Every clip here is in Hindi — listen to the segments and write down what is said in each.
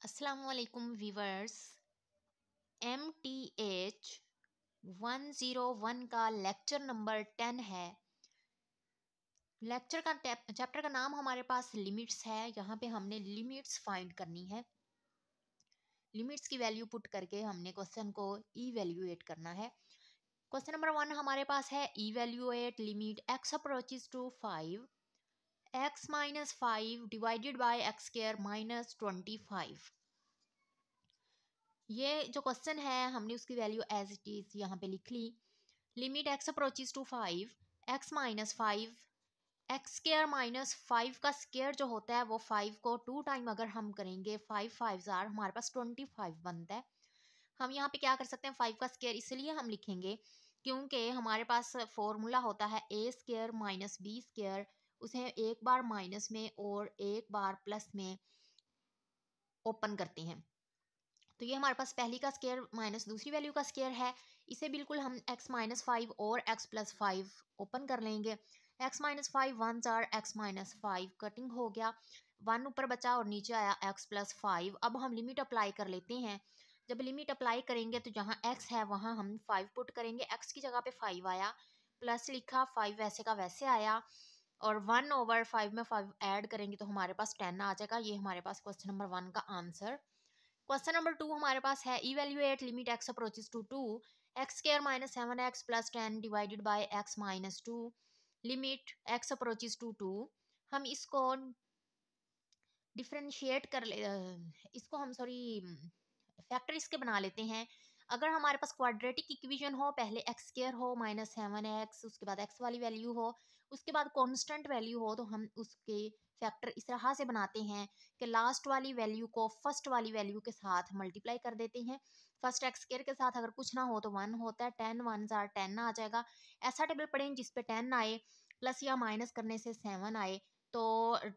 अस्सलामुअलैकुम वीवर्स। MTH 101 का लेक्चर नंबर 10 है। लेक्चर का चैप्टर का नाम हमारे पास लिमिट्स है। यहाँ पे हमने लिमिट्स फाइंड करनी है। लिमिट्स की वैल्यू पुट करके हमने क्वेश्चन को इवेल्युएट करना है। क्वेश्चन नंबर 1 हमारे पास है evaluate limit x approaches to 5 x minus 5 divided by x square minus 25। ये जो क्वेश्चन है हमने उसकी वैल्यू एज इट इज यहाँ पे लिख ली। Limit x approaches to 5 x minus 5 x square minus 5 का स्क्वायर जो होता है वो 5 को 2 टाइम अगर हम करेंगे 5 5 हमारे पास 25 बनता है। हम यहाँ पे क्या कर सकते हैं 5 का स्क्वायर इसलिए हम लिखेंगे क्योंकि हमारे पास फॉर्मूला होता है ए स्क्वायर माइनस बी स्क्वायर, उसे एक बार माइनस में और एक बार प्लस में ओपन करते हैं। तो ये हमारे पास पहली का स्क्वायर माइनस दूसरी वैल्यू का स्क्वायर है। इसे बिल्कुल हम x माइनस 5 और x प्लस 5 ओपन कर लेंगे। x minus 5 one jar x minus 5 cutting हो गया, 1 ऊपर बचा और नीचे आया x प्लस 5। अब हम लिमिट अप्लाई कर लेते हैं। जब लिमिट अप्लाई करेंगे तो जहाँ x है वहाँ हम 5 पुट करेंगे। x की जगह पे 5 आया, प्लस लिखा, 5 वैसे का वैसे आया और 1 ओवर 5 में 5 ऐड करेंगे तो हमारे पास 10 आ जाएगा। ये हमारे पास क्वेश्चन नंबर 1 का आंसर। क्वेश्चन नंबर 2 हमारे पास है evaluate limit x approaches to 2 x square minus 7x plus 10 divided by x minus 2 limit x approaches to 2। हम इसको डिफरेंशिएट कर ले इसको हम फैक्टर इसके बना लेते हैं। अगर हमारे पास क्वाड्रेटिक इक्वेशन हो, पहले एक्स स्क्वायर हो माइनस 7x, उसके बाद x वाली वैल्यू हो, उसके बाद कांस्टेंट वैल्यू हो, तो हम उसके फैक्टर इस तरह से बनाते हैं कि लास्ट वाली वैल्यू को फर्स्ट वाली वैल्यू के साथ मल्टीप्लाई कर देते हैं। फर्स्ट एक्स स्क्वायर के साथ अगर कुछ ना हो तो 1 होता है, 10 1 जार 10 आ जाएगा। ऐसा टेबल पढ़ें जिसपे 10 आए, प्लस या माइनस करने से 7 आए। तो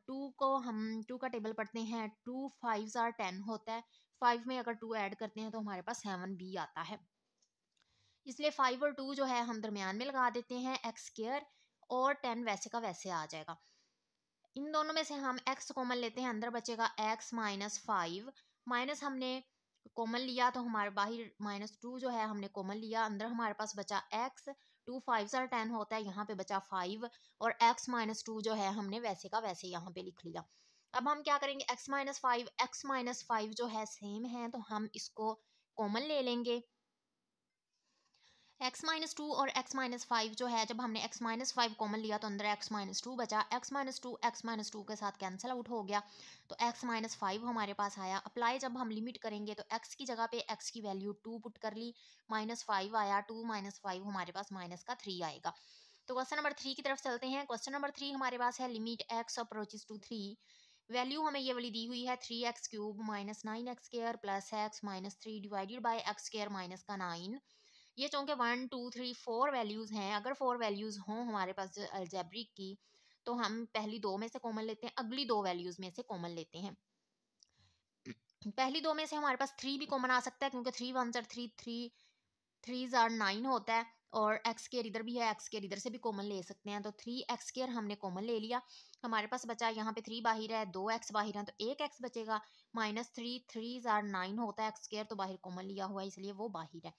2 को हम 2 का टेबल पढ़ते हैं, 2 5 जार 10 होता है। 5 में अगर 2 ऐड करते हैं तो हमारे पास 7 भी आता है। इसलिए 5 और 2 जो है हम दरमियान में लगा देते हैं, एक्स स्क्वायर और 10 वैसे का वैसे आ जाएगा। इन दोनों में से हम x कॉमन लेते हैं, अंदर बचेगा x माइनस 5, माइनस हमने कॉमन लिया तो हमारे बाहर माइनस 2 जो है हमने कॉमन लिया, अंदर हमारे पास बचा x, 2 5 10 होता है, यहाँ पे बचा 5 और x माइनस 2 जो है हमने वैसे का वैसे यहाँ पे लिख लिया। अब हम क्या करेंगे, x माइनस 5 जो है सेम है तो हम इसको कॉमन ले लेंगे। x माइनस 2 और x माइनस 5 जो है, जब हमने x माइनस 5 कॉमन लिया तो अंदर x माइनस 2 बचा, x माइनस 2 के साथ कैंसिल आउट हो गया तो x माइनस 5 हमारे पास आया। अप्लाई जब हम लिमिट करेंगे तो x की जगह पे x की वैल्यू 2 पुट कर ली, माइनस 5 आया, 2 माइनस 5 हमारे पास माइनस का 3 आएगा। तो क्वेश्चन नंबर 3 की तरफ चलते हैं। क्वेश्चन नंबर 3 हमारे पास है limit x approaches to 3, value हमें ये वाली दी हुई है 3x cube minus 9x square plus x minus 3 divided by X square minus का 9। ये चूंकि 1 2 3 4 वैल्यूज हैं, अगर 4 वैल्यूज हों हमारे पास अलजेब्रिक की तो हम पहली दो में से कॉमन लेते हैं, अगली दो वैल्यूज में से कॉमन लेते हैं। पहली दो में से हमारे पास 3 भी कॉमन आ सकता है क्योंकि 3 1 जार 3 3 जार 9 होता है और एक्स स्क्वायर इधर भी है, एक्स स्क्वायर इधर से भी कॉमन ले सकते हैं। तो 3x स्क्वायर हमने कॉमन ले लिया, हमारे पास बचा यहाँ पे 3 बाहर है, 2x बाहर है तो 1x बचेगा, माइनस 3 जार 9 होता है एक्स स्क्वायर, तो बाहर कॉमन लिया हुआ है इसलिए वो बाहर है।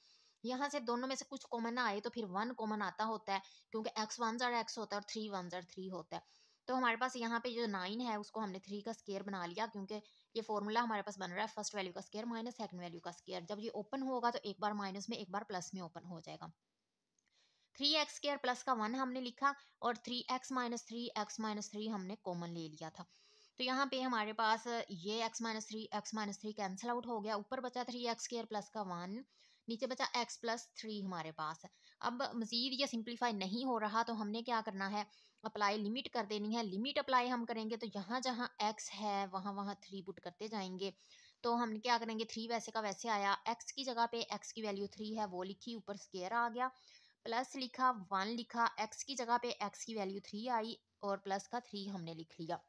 यहाँ से दोनों में से कुछ कॉमन ना आए तो फिर 1 कॉमन आता होता है क्योंकि x 1 जार x होता है और 3 1 जार 3 होता है। तो हमारे पास यहाँ पे जो 9 है उसको हमने 3 का स्क्वायर बना लिया क्योंकि ये फॉर्मूला हमारे पास बन रहा है फर्स्ट वैल्यू का स्क्वायर माइनस सेकंड वैल्यू का स्क्वायर। जब ये ओपन होगा तो एक बार माइनस में एक बार प्लस में ओपन हो जाएगा। 3x स्क्वायर प्लस का 1 हमने लिखा और 3x माइनस 3 हमने कॉमन ले लिया था। तो यहाँ पे हमारे पास ये x माइनस 3 कैंसिल आउट हो गया, ऊपर बचा 3x स्क्वायर प्लस का 1, नीचे बचा x प्लस 3 हमारे पास। अब मजीद ये सिंप्लीफाई नहीं हो रहा तो हमने क्या करना है, अप्लाई लिमिट कर देनी है। लिमिट अप्लाई हम करेंगे तो जहाँ जहाँ x है वहाँ वहाँ 3 पुट करते जाएंगे। तो हम क्या करेंगे, 3 वैसे का वैसे आया, x की जगह पे x की वैल्यू 3 है वो लिखी, ऊपर स्क्वायर आ गया, प्लस लिखा, 1 लिखा, x की जगह पे x की वैल्यू 3 आई और प्लस का 3 हमने लिख लिया।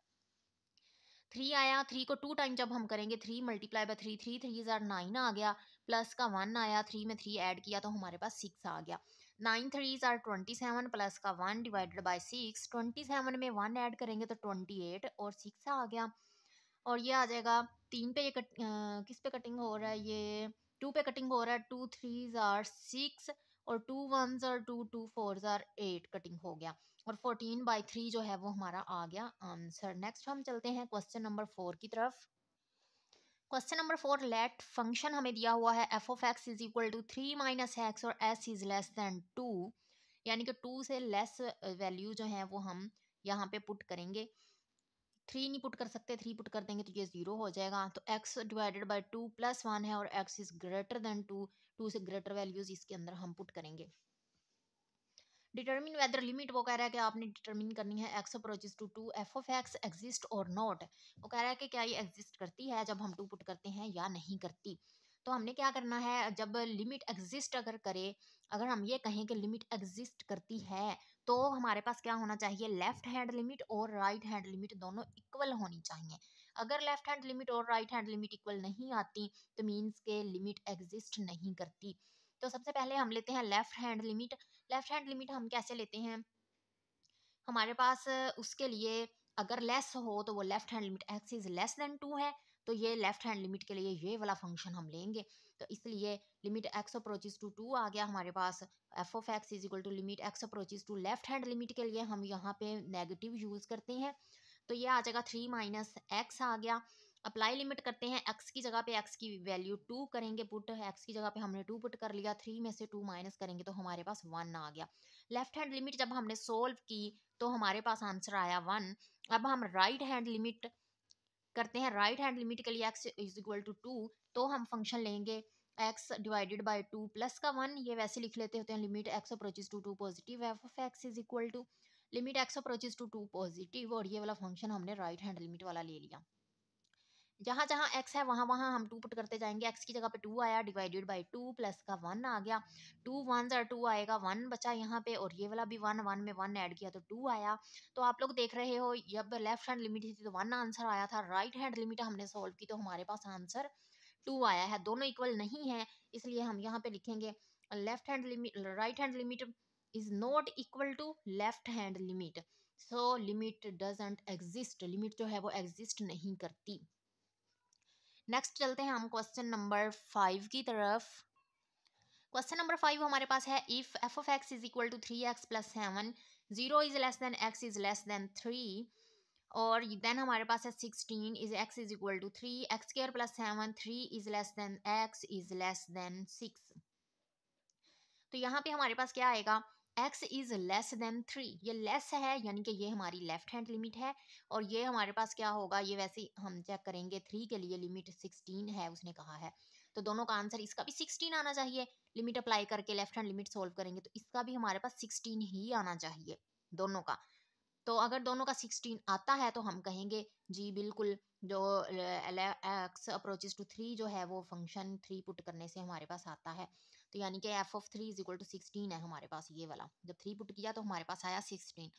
3 आया, 3 को 2 टाइम जब हम करेंगे, 3 मल्टीप्लाई बाय 3 3 जार 9 आ गया, प्लस का 1 आया, 3 में 3 ऐड किया तो हमारे पास 6 आ गया। 9 3 जार 27 प्लस का 1 डिवाइडेड बाय 6, 27 में 1 ऐड करेंगे तो 28 और 6 आ गया और ये आ जाएगा 3 पे ये किस पे कटिंग हो रहा है, ये 2 पे कटिंग हो रहा है। 2 3s आर 6 और 2 1s are 2, 2 4s are 8 cutting हो गया, और 14/3 जो है वो हमारा आ गया आंसर। नेक्स्ट हम चलते हैं क्वेश्चन नंबर 4 की तरफ। क्वेश्चन नंबर 4, लेट फंक्शन हमें दिया हुआ है F of x is equal to 3 minus X और एस इज लेस देन 2, यानी कि 2 से लेस वैल्यू जो है वो हम यहाँ पे पुट करेंगे। 3 नहीं पुट कर सकते, 3 पुट कर देंगे तो ये 0 हो जाएगा। तो x डिवाइडेड बाई 2 प्लस 1 है और x इज ग्रेटर देन 2, 2 से ग्रेटर वैल्यूज इसके अंदर हम पुट करेंगे। डिटर्मिन वेदर लिमिट, वो कह रहा है कि आपने डिटर्मिन करनी है x approaches to 2 F of X exist और नॉट। वो कह रहा है कि क्या ये एग्जिस्ट करती है जब हम 2 पुट करते हैं या नहीं करती। तो हमने क्या करना है, जब लिमिट एग्जिस्ट अगर करे, अगर हम ये कहें कि लिमिट एग्जिस्ट करती है, तो हमारे पास क्या होना चाहिए, लेफ्ट हैंड लिमिट और राइट हैंड लिमिट दोनों इक्वल होनी चाहिए। अगर लेफ्ट हैंड लिमिट और राइट हैंड लिमिट इक्वल नहीं आती तो मीन्स के लिमिट एग्जिस्ट नहीं करती। तो सबसे पहले हम लेते हैं left hand limit. Left hand limit हम कैसे लेते हैं, हमारे पास उसके लिए अगर लेस हो तो वो left hand limit x is less than 2 है, तो ये लेफ्ट हैंड लिमिट के लिए ये वाला फंक्शन हम लेंगे। तो इसलिए लिमिट एक्स अप्रोचेस टू 2 आ गया हमारे पास, F of x is equal to limit x approaches to, left hand limit के लिए हम यहाँ पे नेगेटिव यूज करते हैं, तो ये आ जाएगा 3 माइनस एक्स आ गया। अप्लाई लिमिट करते हैं, x की जगह पे x की वैल्यू 2 करेंगे पुट, x की जगह पे हमने 2 पुट कर लिया, 3 में से 2 माइनस करेंगे तो हमारे पास 1 आ गया। लेफ्ट हैंड लिमिट जब हमने सोल्व की तो हमारे पास आंसर आया 1। अब हम राइट हैंड लिमिट करते हैं, राइट हैंड लिमिट के लिए x इज इक्वल टू 2, तो हम फंक्शन लेंगे x डिवाइडेड बाई 2 प्लस का 1, ये वैसे लिख लेते होते हैं, limit x approaches to 2 positive F of x is equal to limit x approaches to 2 positive, और ये वाला फंक्शन हमने राइट हैंड लिमिट वाला ले लिया। जहां जहां x है वहां वहां हम 2 पुट करते जाएंगे, x की जगह पे 2 आया डिवाइडेड बाई 2 प्लस का 1 आ गया, 2 1s आर 2 आएगा, 1 बचा यहाँ पे, और ये वाला भी 1, 1 में 1 ऐड किया तो 2 आया। तो आप लोग देख रहे हो जब लेफ्ट हैंड लिमिट थी तो 1 आंसर आया था, राइट हैंड लिमिट हमने सोल्व की तो हमारे पास आंसर 2 आया है। दोनों इक्वल नहीं है, इसलिए हम यहाँ पे लिखेंगे left hand limit, right hand limit is not equal to left hand limit, so limit doesn't exist, limit जो है वो एग्जिस्ट नहीं करती। नेक्स्ट चलते हैं हम क्वेश्चन नंबर 5 की तरफ। क्वेश्चन नंबर 5 हमारे पास है, if F of x is equal to 3x plus 7, 0 is less than x is less than 3, और देन हमारे पास है 16 is x is equal to 3, X square plus 7, 3 is less than x is less than 6। तो यहाँ पे हमारे पास क्या आएगा, x इज लेस देन 3, ये लेस है यानी कि ये हमारी लेफ्ट हैंड लिमिट है, और ये हमारे पास क्या होगा, ये वैसे ही हम चेक करेंगे, 3 के लिए लिमिट 16 है उसने कहा है, तो दोनों का आंसर इसका भी 16 आना चाहिए। लिमिट अप्लाई करके लेफ्ट हैंड लिमिट सोल्व करेंगे तो इसका भी हमारे पास 16 ही आना चाहिए दोनों का। तो अगर दोनों का 16 आता है तो हम कहेंगे जी बिल्कुल, जो x अप्रोचेस टू 3 जो है वो फंक्शन 3 पुट करने से हमारे पास आता है, तो यानी कि F of 3 is equal to 16 है हमारे पास, ये वाला जब 3 पुट किया तो हमारे पास आया 16।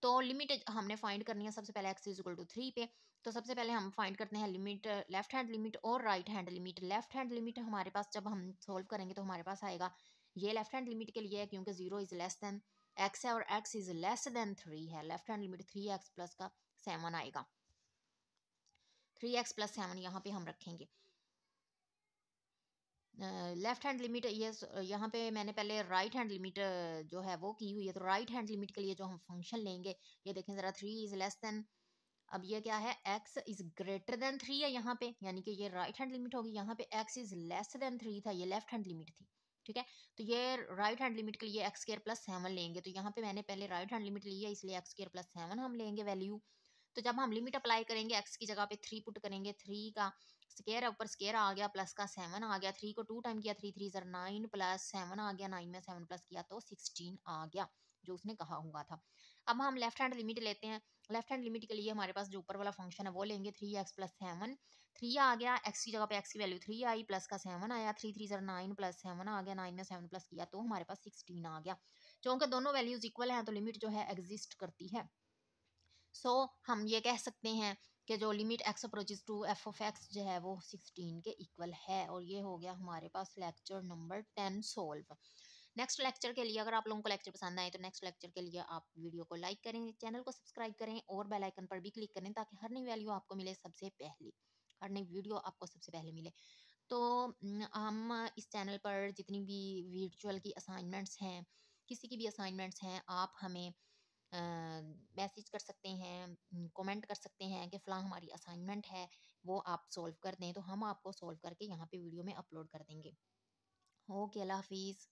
तो लिमिट हमने फाइंड करनी है सबसे पहले x इज इक्वल टू 3 पे, तो सबसे पहले हम फाइंड करते हैं लिमिट लेफ्ट हैंड लिमिट और right hand limit. Left hand limit हमारे पास जब हम सोल्व करेंगे तो हमारे पास आएगा, ये लेफ्ट हैंड लिमिट के लिए है क्योंकि 0 इज लेस देन x है और x इज लेस देन 3 है, left hand limit 3x plus का 7 आएगा, 3x प्लस 7 यहाँ पे हम रखेंगे। लेफ्ट हैंड लिमिट ये यहाँ पे मैंने पहले राइट हैंड लिमिट जो है वो की हुई है, तो राइट हैंड लिमिट के लिए जो हम फंक्शन लेंगे, ये देखें ज़रा, 3 इज लेस देन, अब ये क्या है, x इज ग्रेटर देन 3 है यहाँ पे, यानी कि ये राइट हैंड लिमिट होगी, यहाँ पे x इज लेस देन 3 था, ये लेफ्ट हैंड लिमिट थी, ठीक है। तो ये राइट हैंड लिमिट के लिए एक्स स्क्वायर प्लस 7 लेंगे, तो यहाँ पे मैंने पहले राइट हैंड लिमिट ली है इसलिए एक्स स्क्वायर प्लस 7 हम लेंगे वैल्यू। तो जब हम लिमिट अप्लाई करेंगे x की जगह पे 3 पुट करेंगे, 3 का स्केयर ऊपर स्केयर आ गया, प्लस का 7 आ गया, 3 को 2 टाइम किया, 3 3 9 प्लस 7 आ गया, 9 में 7 प्लस किया तो 16 आ गया जो उसने कहा हुआ था। अब हम लेफ्ट हैंड लिमिट लेते हैं, लेफ्ट हैंड लिमिट के लिए हमारे पास जो ऊपर वाला फंक्शन है वो लेंगे, 3x प्लस 7, 3 आ गया, x की जगह पे x की वैल्यू 3 आई, प्लस का 7 आया, 3 3 9 प्लस 7 आ गया, 9 में 7 प्लस किया तो हमारे पास 16 आ गया। क्योंकि दोनों वैल्यूज इक्वल हैं तो लिमिट जो है एग्जिस्ट करती है। सो हम ये कह सकते हैं कि जो limit x approaches to F of X जो है वो 16 के इक्वल है, और ये हो गया हमारे पास lecture number 10 solve. Next lecture के लिए, अगर आप लोगों को लेक्चर पसंद आए तो नेक्स्ट लेक्चर के लिए आप वीडियो को लाइक करें, चैनल को सब्सक्राइब करें और बेल आइकन पर भी क्लिक करें ताकि हर नई वैल्यू आपको मिले सबसे पहले। करने वीडियो आपको सबसे पहले मिले। तो हम इस चैनल पर जितनी भी वर्चुअल की असाइनमेंट्स हैं, किसी की भी असाइनमेंट्स हैं, आप हमें मैसेज कर सकते हैं, कमेंट कर सकते हैं कि फ़लाँ हमारी असाइनमेंट है, वो आप सॉल्व कर दें, तो हम आपको सॉल्व करके यहाँ पे वीडियो में अपलोड कर देंगे। ओके, अल्लाह हाफ़िज़।